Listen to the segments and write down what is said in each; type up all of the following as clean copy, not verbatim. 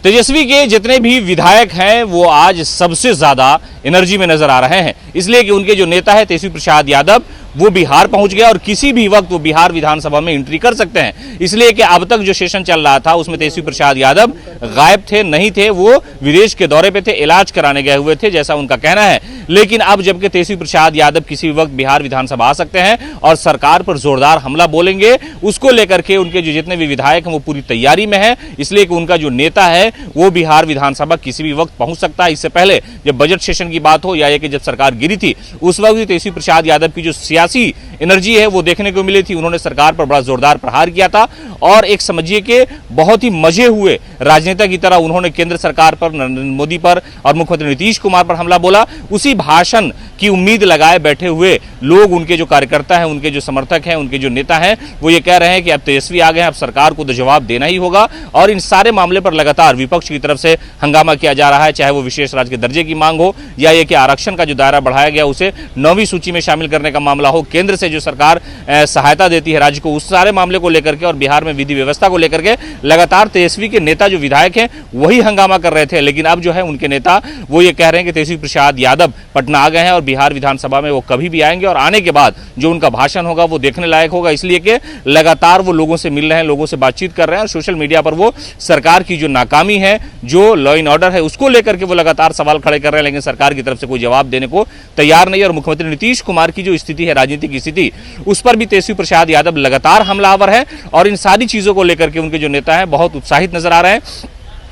तेजस्वी के जितने भी विधायक हैं वो आज सबसे ज्यादा एनर्जी में नजर आ रहे हैं, इसलिए कि उनके जो नेता है तेजस्वी प्रसाद यादव वो बिहार पहुंच गया और किसी भी वक्त वो बिहार विधानसभा में एंट्री कर सकते हैं। इसलिए कि अब तक जो सेशन चल रहा था उसमें तेजस्वी प्रसाद यादव गायब थे, नहीं थे, वो विदेश के दौरे पे थे, इलाज कराने गए हुए थे जैसा उनका कहना है। लेकिन अब जबकि तेजस्वी प्रसाद यादव किसी वक्त बिहार विधानसभा आ सकते हैं और सरकार पर जोरदार हमला बोलेंगे, उसको लेकर के उनके जो जितने भी विधायक हैं वो पूरी तैयारी में है, इसलिए कि उनका जो नेता है वो बिहार विधानसभा किसी भी वक्त पहुंच सकता है। इससे पहले जब बजट सेशन की बात हो या ये कि जब सरकार गिरी थी उस वक्त भी तेजस्वी प्रसाद यादव की जो सियासी एनर्जी है वो देखने को मिली थी। उन्होंने सरकार पर बड़ा जोरदार प्रहार किया था और एक समझिए कि बहुत ही मजे हुए राजनेता की तरह उन्होंने केंद्र सरकार पर, नरेंद्र मोदी पर और मुख्यमंत्री नीतीश कुमार पर हमला बोला। उसी भाषण की उम्मीद लगाए बैठे हुए लोग, उनके जो कार्यकर्ता हैं, उनके जो समर्थक हैं, उनके जो नेता हैं, वो ये कह रहे हैं कि अब तेजस्वी आ गए हैं, अब सरकार को तो जवाब देना ही होगा। और इन सारे मामले पर लगातार विपक्ष की तरफ से हंगामा किया जा रहा है, चाहे वो विशेष राज्य के दर्जे की मांग हो या ये कि आरक्षण का जो दायरा बढ़ाया गया उसे 9वीं सूची में शामिल करने का मामला हो, केंद्र से जो सरकार सहायता देती है राज्य को, उस सारे मामले को लेकर के और बिहार में विधि व्यवस्था को लेकर के लगातार तेजस्वी के नेता जो विधायक हैं वही हंगामा कर रहे थे। लेकिन अब जो है उनके नेता वो ये कह रहे हैं कि तेजस्वी प्रसाद यादव पटना आ गए हैं और बिहार विधानसभा में वो कभी भी आएंगे और आने के बाद जो उनका भाषण होगा वो देखने लायक होगा। इसलिए कि लगातार वो लोगों से मिल रहे हैं, लोगों से बातचीत कर रहे हैं और सोशल मीडिया पर वो सरकार की जो नाकामी है, जो लॉ एंड ऑर्डर है, उसको लेकर के वो लगातार सवाल खड़े कर रहे हैं, लेकिन सरकार की तरफ से कोई जवाब देने को तैयार नहीं है। और मुख्यमंत्री नीतीश कुमार की जो स्थिति है, राजनीतिक स्थिति, उस पर भी तेजस्वी प्रसाद यादव लगातार हमलावर है और इन सारी चीजों को लेकर के उनके जो नेता हैं बहुत उत्साहित नजर आ रहे हैं।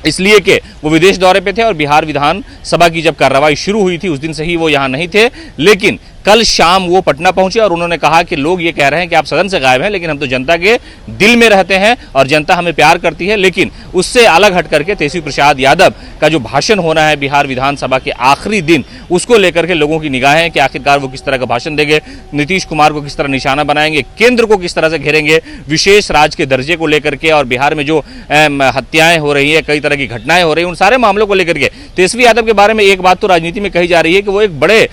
इसलिए कि वो विदेश दौरे पे थे और बिहार विधानसभा की जब कार्रवाई शुरू हुई थी उस दिन से ही वो यहां नहीं थे, लेकिन कल शाम वो पटना पहुंचे और उन्होंने कहा कि लोग ये कह रहे हैं कि आप सदन से गायब हैं, लेकिन हम तो जनता के दिल में रहते हैं और जनता हमें प्यार करती है। लेकिन उससे अलग हट करके तेजस्वी प्रसाद यादव का जो भाषण होना है बिहार विधानसभा के आखिरी दिन, उसको लेकर के लोगों की निगाहें हैं कि आखिरकार वो किस तरह का भाषण देंगे, नीतीश कुमार को किस तरह निशाना बनाएंगे, केंद्र को किस तरह से घेरेंगे, विशेष राज्य के दर्जे को लेकर के और बिहार में जो हत्याएं हो रही है, कई तरह की घटनाएं हो रही है, उन सारे मामलों को लेकर के तेजस्वी यादव के बारे में एक बात तो राजनीति में कही जा रही है कि वो एक बड़े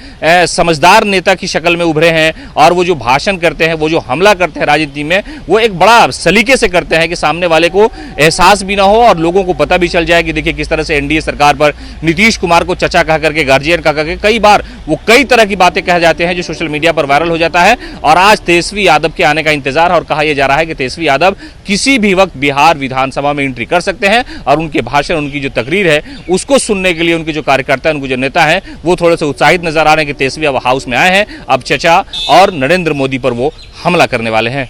समझदार नेता की शक्ल में उभरे हैं और वो जो भाषण करते हैं, वो जो हमला करते हैं राजनीति में, वो एक बड़ा सलीके से करते हैं कि सामने वाले को एहसास भी ना हो और लोगों को पता भी चल जाए कि देखिए किस तरह से एनडीए सरकार पर नीतीश कुमार को चचा कह करके, गार्जियन कह करके कई बार वो कई तरह की बातें कह जाते हैं जो सोशल मीडिया पर वायरल हो जाता है। और आज तेजस्वी यादव के आने का इंतजार है और कहा यह जा रहा है कि तेजस्वी यादव किसी भी वक्त बिहार विधानसभा में एंट्री कर सकते हैं और उनके भाषण, उनकी जो तकरीर है उसको सुनने के लिए उनके जो कार्यकर्ता हैं, उनके जो नेता हैं, वो थोड़े से उत्साहित नजर आ रहे हैं कि तेजस्वी अब हाउस में आए हैं, अब चचा और नरेंद्र मोदी पर वो हमला करने वाले हैं।